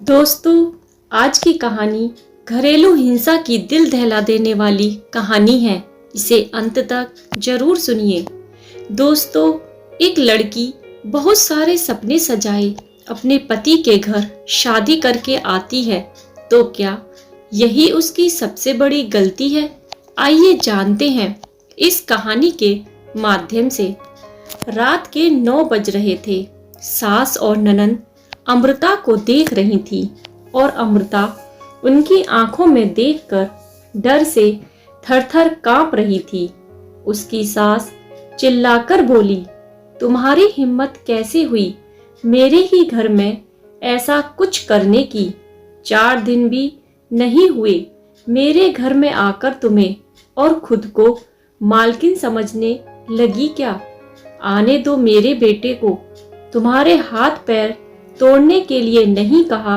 दोस्तों, आज की कहानी घरेलू हिंसा की दिल दहला देने वाली कहानी है। इसे अंत तक जरूर सुनिए। दोस्तों, एक लड़की बहुत सारे सपने सजाए अपने पति के घर शादी करके आती है, तो क्या यही उसकी सबसे बड़ी गलती है? आइए जानते हैं इस कहानी के माध्यम से। रात के 9 बज रहे थे। सास और ननंद अमृता को देख रही थी और अमृता उनकी आंखों में देखकर डर से थर-थर कांप रही थी। उसकी सास चिल्लाकर बोली, तुम्हारी हिम्मत कैसे हुई मेरे ही घर में ऐसा कुछ करने की? 4 दिन भी नहीं हुए मेरे घर में आकर तुम्हें, और खुद को मालकिन समझने लगी क्या? आने दो मेरे बेटे को। तुम्हारे हाथ पैर तोड़ने के लिए नहीं कहा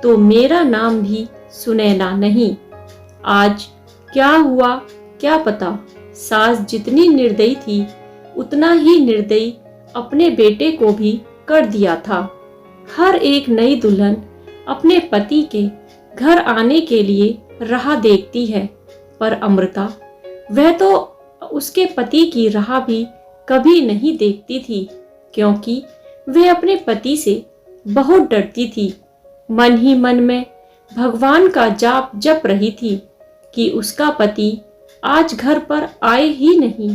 तो मेरा नाम भी सुनैना नहीं। आज क्या हुआ क्या पता। सास जितनी निर्दयी थी उतना ही निर्दयी अपने बेटे को भी कर दिया था। हर एक नई दुल्हन अपने पति के घर आने के लिए राह देखती है, पर अमृता वह तो उसके पति की राह भी कभी नहीं देखती थी, क्योंकि वह अपने पति से बहुत डरती थी। मन ही मन में भगवान का जाप जप रही थी कि उसका पति आज घर पर आए ही नहीं,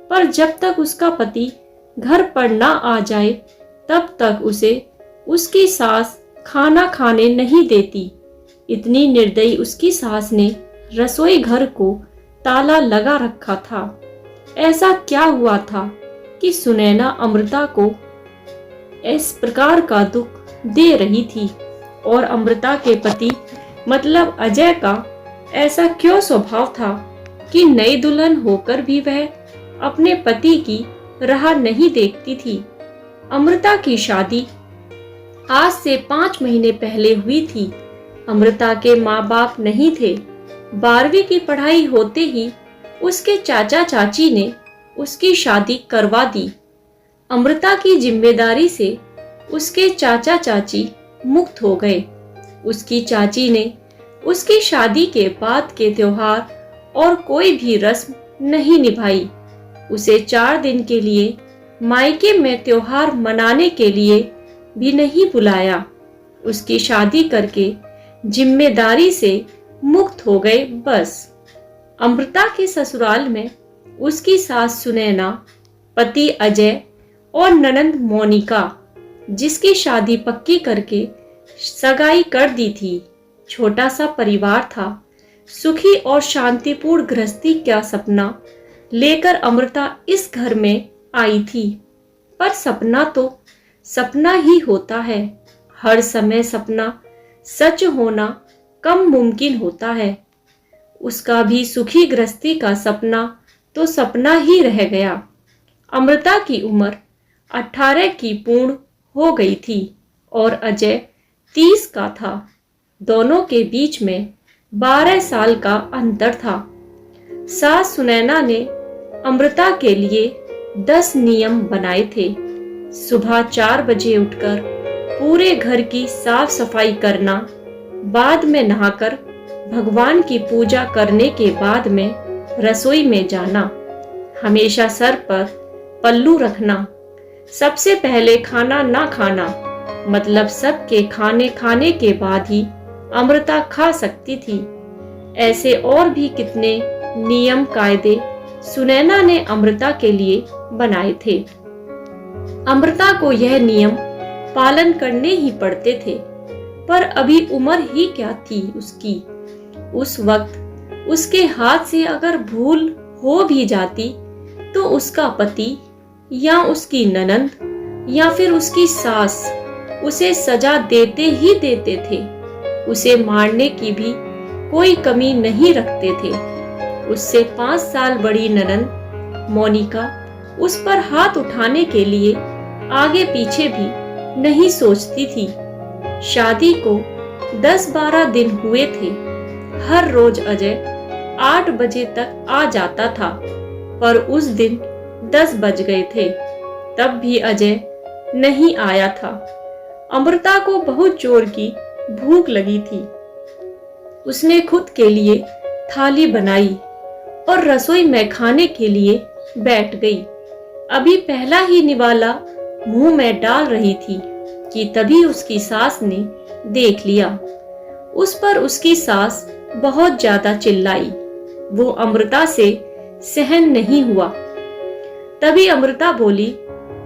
पर जब तक उसका पति घर पर ना आ जाए तब तक उसे उसकी सास खाना खाने नहीं देती। इतनी निर्दयी उसकी सास ने रसोई घर को ताला लगा रखा था। ऐसा क्या हुआ था कि सुनैना अमृता को इस प्रकार का दुख दे रही थी, और अमृता के पति मतलब अजय का ऐसा क्यों स्वभाव था कि नई दुल्हन होकर भी वह अपने पति की राह नहीं देखती थी। अमृता की शादी आज से 5 महीने पहले हुई थी। अमृता के माँ बाप नहीं थे। 12वीं की पढ़ाई होते ही उसके चाचा चाची ने उसकी शादी करवा दी। अमृता की जिम्मेदारी से उसके चाचा चाची मुक्त हो गए। उसकी चाची ने उसकी शादी के बाद के त्योहार और कोई भी रस्म नहीं निभाई। उसे 4 दिन के लिए मायके में त्योहार मनाने के लिए भी नहीं बुलाया। उसकी शादी करके जिम्मेदारी से मुक्त हो गए बस। अमृता के ससुराल में उसकी सास सुनैना, पति अजय और ननंद मोनिका, जिसकी शादी पक्की करके सगाई कर दी थी। छोटा सा परिवार था। सुखी और शांतिपूर्ण गृहस्थी का सपना लेकर अमृता इस घर में आई थी, पर सपना तो सपना ही होता है। हर समय सपना सच होना कम मुमकिन होता है। उसका भी सुखी गृहस्थी का सपना तो सपना ही रह गया। अमृता की उम्र 18 की पूर्ण हो गई थी और अजय 30 का था। दोनों के बीच में 12 साल का अंतर था। सास सुनैना ने अमृता के लिए 10 नियम बनाए थे। सुबह 4 बजे उठकर पूरे घर की साफ सफाई करना, बाद में नहाकर भगवान की पूजा करने के बाद में रसोई में जाना, हमेशा सर पर पल्लू रखना, सबसे पहले खाना ना खाना, मतलब सबके खाने के बाद ही अमृता खा सकती थी। ऐसे और भी कितने नियम कायदे सुनैना ने अमृता के लिए बनाए थे। अमृता को यह नियम पालन करने ही पड़ते थे, पर अभी उम्र ही क्या थी उसकी। उस वक्त उसके हाथ से अगर भूल हो भी जाती तो उसका पति या उसकी ननंद या फिर उसकी सास उसे सजा देते ही देते थे। उसे मारने की भी कोई कमी नहीं रखते थे। उससे 5 साल बड़ी ननंद मोनिका उस पर हाथ उठाने के लिए आगे पीछे भी नहीं सोचती थी। शादी को 10-12 दिन हुए थे। हर रोज अजय 8 बजे तक आ जाता था, पर उस दिन 10 बज गए थे, तब भी अजय नहीं आया था। अमृता को बहुत जोर की भूख लगी थी। उसने खुद के लिए थाली बनाई और रसोई में खाने के लिए बैठ गई। अभी पहला ही निवाला मुंह में डाल रही थी कि तभी उसकी सास ने देख लिया। उस पर उसकी सास बहुत ज्यादा चिल्लाई। वो अमृता से सहन नहीं हुआ। तभी अमृता बोली,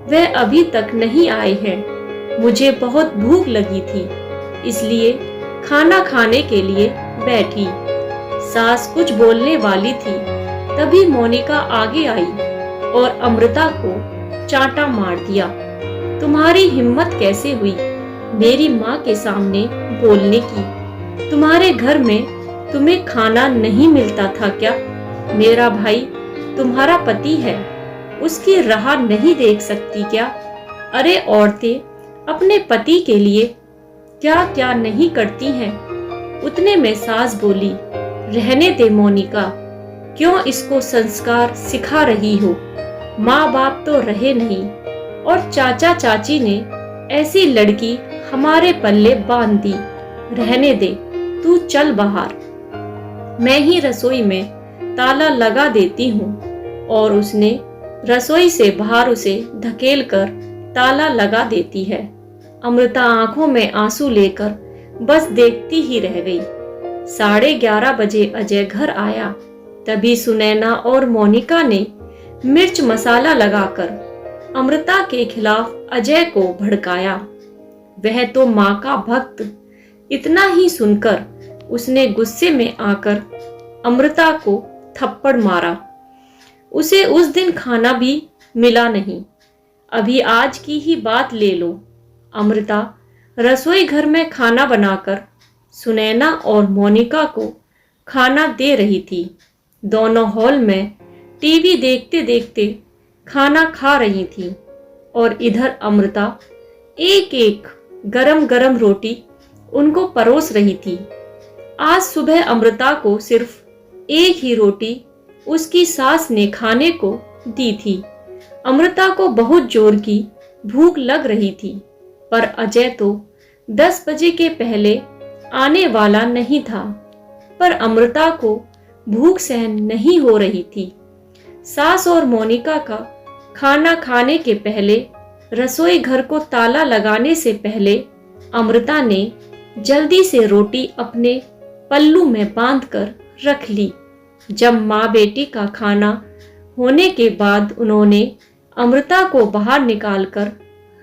वह अभी तक नहीं आए हैं। मुझे बहुत भूख लगी थी, इसलिए खाना खाने के लिए बैठी। सास कुछ बोलने वाली थी, तभी मोनिका आगे आई और अमृता को चांटा मार दिया। तुम्हारी हिम्मत कैसे हुई मेरी माँ के सामने बोलने की? तुम्हारे घर में तुम्हें खाना नहीं मिलता था क्या? मेरा भाई तुम्हारा पति है, उसकी राह नहीं देख सकती क्या? अरे औरतें अपने पति के लिए क्या क्या नहीं करती हैं। उतने में सास बोली, रहने दे मोनिका, क्यों इसको संस्कार सिखा रही हो? माँ बाप तो रहे नहीं और चाचा चाची ने ऐसी लड़की हमारे पल्ले बांध दी। रहने दे, तू चल बाहर, मैं ही रसोई में ताला लगा देती हूँ। और उसने रसोई से बाहर उसे धकेल कर ताला लगा देती है। अमृता आंखों में आंसू लेकर बस देखती ही रह गई। 11:30 बजे अजय घर आया। तभी सुनैना और मोनिका ने मिर्च मसाला लगाकर अमृता के खिलाफ अजय को भड़काया। वह तो माँ का भक्त। इतना ही सुनकर उसने गुस्से में आकर अमृता को थप्पड़ मारा। उसे उस दिन खाना भी मिला नहीं। अभी आज की ही बात ले लो। अमृता रसोई घर में खाना बनाकर सुनैना और मोनिका को खाना दे रही थी। दोनों हॉल में टीवी देखते देखते खाना खा रही थी और इधर अमृता एक एक गरम गरम रोटी उनको परोस रही थी। आज सुबह अमृता को सिर्फ एक ही रोटी उसकी सास ने खाने को दी थी। अमृता को बहुत जोर की भूख लग रही थी, पर अजय तो 10 बजे के पहले आने वाला नहीं था। पर अमृता को भूख सहन नहीं हो रही थी। सास और मोनिका का खाना खाने के पहले रसोई घर को ताला लगाने से पहले अमृता ने जल्दी से रोटी अपने पल्लू में बांधकर रख ली। जब माँ बेटी का खाना होने के बाद उन्होंने अमृता को बाहर निकालकर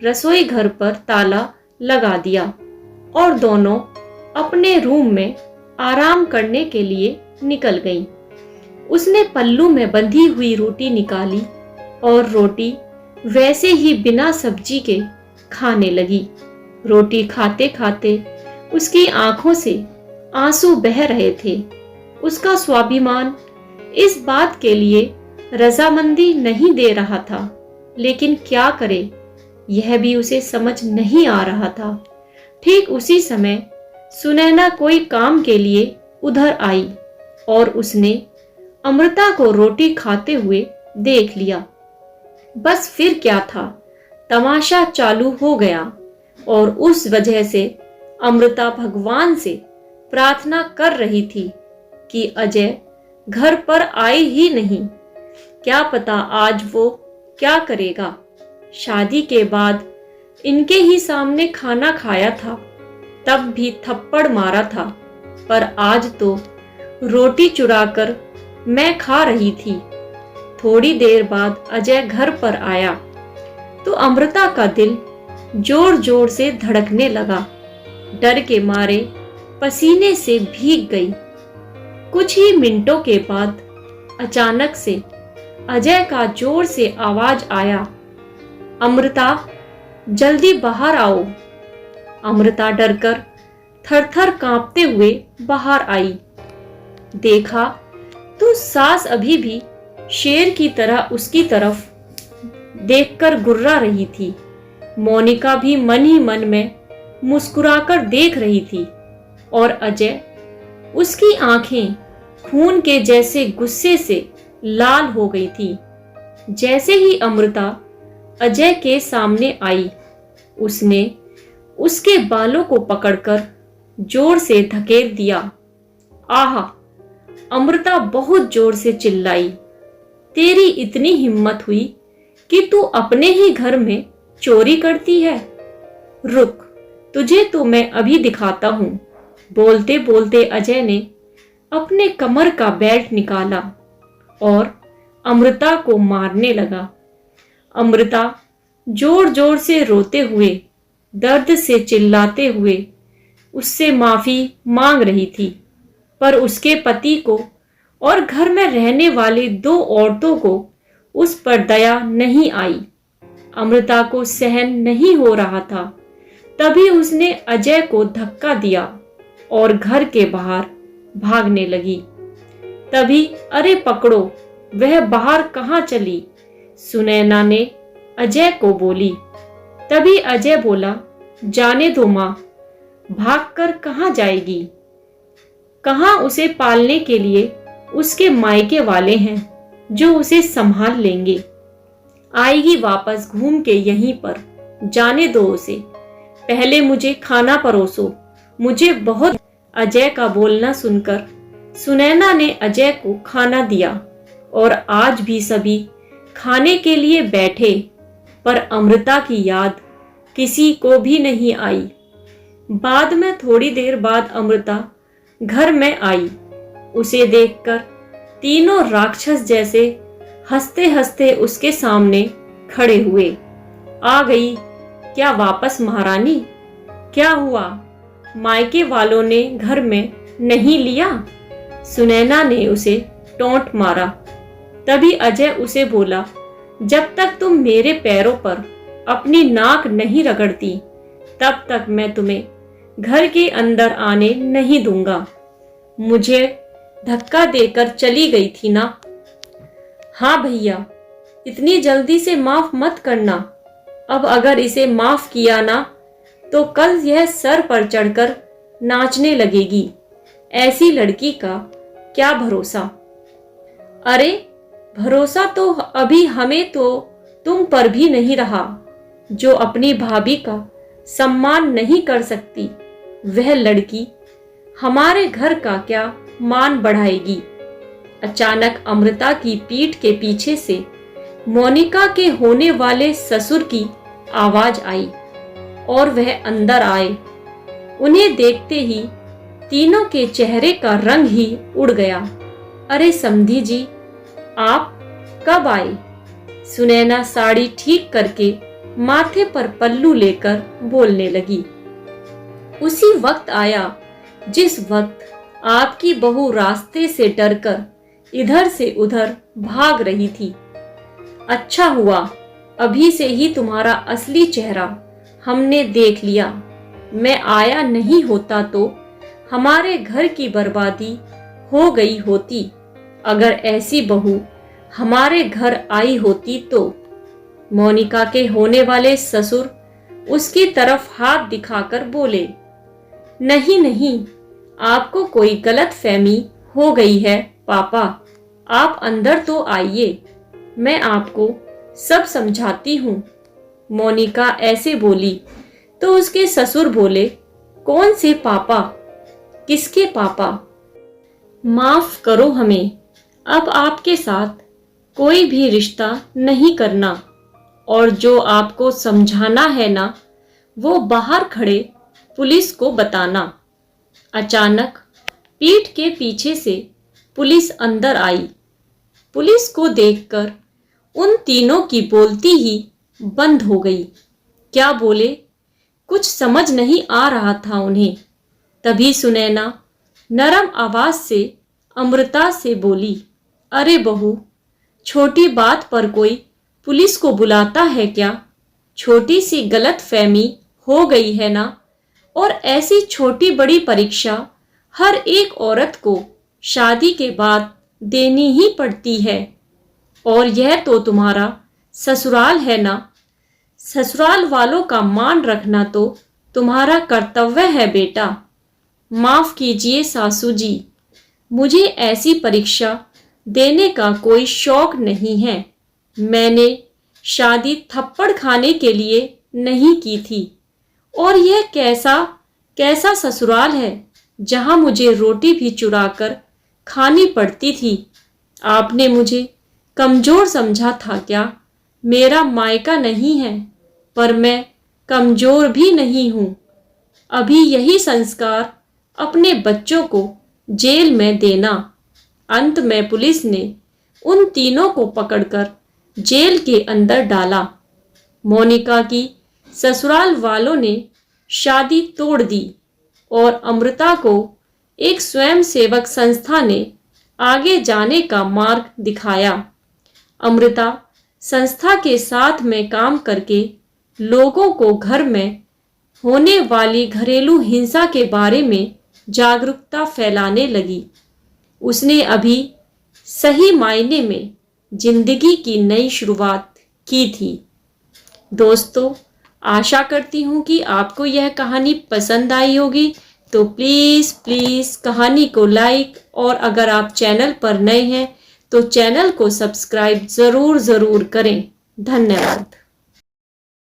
रसोई घर पर ताला लगा दिया और दोनों अपने रूम में आराम करने के लिए निकल गईं। उसने पल्लू में बंधी हुई रोटी निकाली और रोटी वैसे ही बिना सब्जी के खाने लगी। रोटी खाते खाते उसकी आंखों से आंसू बह रहे थे। उसका स्वाभिमान इस बात के लिए रजामंदी नहीं दे रहा था, लेकिन क्या करे, यह भी उसे समझ नहीं आ रहा था। ठीक उसी समय सुनैना कोई काम के लिए उधर आई और उसने अमृता को रोटी खाते हुए देख लिया। बस फिर क्या था, तमाशा चालू हो गया और उस वजह से अमृता भगवान से प्रार्थना कर रही थी कि अजय घर पर आए ही नहीं। क्या पता आज वो क्या करेगा। शादी के बाद इनके ही सामने खाना खाया था, तब भी थप्पड़ मारा था, पर आज तो रोटी चुराकर मैं खा रही थी। थोड़ी देर बाद अजय घर पर आया तो अमृता का दिल जोर जोर से धड़कने लगा। डर के मारे पसीने से भीग गई। कुछ ही मिनटों के बाद अचानक से अजय का जोर से आवाज आया, अमृता जल्दी बाहर आओ। अमृता डरकर थर-थर कांपते हुए बाहर आई। देखा तो सास अभी भी शेर की तरह उसकी तरफ देखकर गुर्रा रही थी। मोनिका भी मन ही मन में मुस्कुराकर देख रही थी और अजय, उसकी आंखें खून के जैसे गुस्से से लाल हो गई थी। जैसे ही अमृता अजय के सामने आई, उसने उसके बालों को पकड़कर जोर से धकेल दिया। आह! अमृता बहुत जोर से चिल्लाई। तेरी इतनी हिम्मत हुई कि तू अपने ही घर में चोरी करती है? रुक, तुझे तो मैं अभी दिखाता हूं। बोलते बोलते अजय ने अपने कमर का बेल्ट निकाला और अमृता को मारने लगा। अमृता जोर जोर से रोते हुए, दर्द से चिल्लाते हुए उससे माफी मांग रही थी, पर उसके पति को और घर में रहने वाली 2 औरतों को उस पर दया नहीं आई। अमृता को सहन नहीं हो रहा था। तभी उसने अजय को धक्का दिया और घर के बाहर भागने लगी। तभी अरे पकड़ो, वह बाहर कहाँ चली? सुनैना ने अजय को बोली। तभी अजय बोला, जाने दो माँ, भागकर कहाँ जाएगी? कहाँ उसे पालने के लिए उसके मायके वाले हैं जो उसे संभाल लेंगे। आएगी वापस घूम के यहीं पर, जाने दो उसे। पहले मुझे खाना परोसो, मुझे बहुत। अजय का बोलना सुनकर सुनैना ने अजय को खाना दिया और आज भी सभी खाने के लिए बैठे, पर अमृता की याद किसी को भी नहीं आई। बाद में थोड़ी देर बाद अमृता घर में आई। उसे देखकर तीनों राक्षस जैसे हंसते हंसते उसके सामने खड़े हुए। आ गई क्या वापस महारानी? क्या हुआ, मायके वालों ने घर में नहीं लिया? सुनैना ने उसे टोंट मारा। तभी अजय उसे बोला, जब तक तुम मेरे पैरों पर अपनी नाक नहीं रगड़ती तब तक मैं तुम्हें घर के अंदर आने नहीं दूंगा। मुझे धक्का देकर चली गई थी ना? हाँ भैया, इतनी जल्दी से माफ मत करना। अब अगर इसे माफ किया ना तो कल यह सर पर चढ़कर नाचने लगेगी। ऐसी लड़की का क्या भरोसा? अरे भरोसा तो अभी हमें तो तुम पर भी नहीं रहा। जो अपनी भाभी का सम्मान नहीं कर सकती, वह लड़की हमारे घर का क्या मान बढ़ाएगी? अचानक अमृता की पीठ के पीछे से मोनिका के होने वाले ससुर की आवाज आई और वह अंदर आए। उन्हें देखते ही तीनों के चेहरे का रंग ही उड़ गया। अरे समधी जी, आप कब आए? सुनैना साड़ी ठीक करके माथे पर पल्लू लेकर बोलने लगी। उसी वक्त आया जिस वक्त आपकी बहू रास्ते से डरकर इधर से उधर भाग रही थी। अच्छा हुआ अभी से ही तुम्हारा असली चेहरा हमने देख लिया। मैं आया नहीं होता तो हमारे घर की बर्बादी हो गई होती। अगर ऐसी बहू हमारे घर आई होती तो। मोनिका के होने वाले ससुर उसकी तरफ हाथ दिखाकर बोले, नहीं नहीं, आपको कोई गलत फहमी हो गई है पापा। आप अंदर तो आइए, मैं आपको सब समझाती हूँ। मोनिका ऐसे बोली तो उसके ससुर बोले, कौन से पापा? किसके पापा? माफ करो हमें, अब आपके साथ कोई भी रिश्ता नहीं करना। और जो आपको समझाना है ना, वो बाहर खड़े पुलिस को बताना। अचानक पीठ के पीछे से पुलिस अंदर आई। पुलिस को देखकर उन तीनों की बोलती ही बंद हो गई। क्या बोले कुछ समझ नहीं आ रहा था उन्हें। तभी सुनैना नरम आवाज से अमृता से बोली, अरे बहू, छोटी बात पर कोई पुलिस को बुलाता है क्या? छोटी सी गलत फहमी हो गई है ना। और ऐसी छोटी बड़ी परीक्षा हर एक औरत को शादी के बाद देनी ही पड़ती है। और यह तो तुम्हारा ससुराल है ना। ससुराल वालों का मान रखना तो तुम्हारा कर्तव्य है बेटा। माफ कीजिए सासू जी, मुझे ऐसी परीक्षा देने का कोई शौक नहीं है। मैंने शादी थप्पड़ खाने के लिए नहीं की थी। और यह कैसा ससुराल है जहां मुझे रोटी भी चुराकर खानी पड़ती थी। आपने मुझे कमजोर समझा था क्या? मेरा मायका नहीं है, पर मैं कमजोर भी नहीं हूं। अभी यही संस्कार अपने बच्चों को जेल में देना। अंत में पुलिस ने उन तीनों को पकड़कर जेल के अंदर डाला। मोनिका की ससुराल वालों ने शादी तोड़ दी और अमृता को एक स्वयंसेवक संस्था ने आगे जाने का मार्ग दिखाया। अमृता संस्था के साथ में काम करके लोगों को घर में होने वाली घरेलू हिंसा के बारे में जागरूकता फैलाने लगी। उसने अभी सही मायने में जिंदगी की नई शुरुआत की थी। दोस्तों, आशा करती हूँ कि आपको यह कहानी पसंद आई होगी, तो प्लीज़ कहानी को लाइक, और अगर आप चैनल पर नए हैं तो चैनल को सब्सक्राइब ज़रूर करें। धन्यवाद।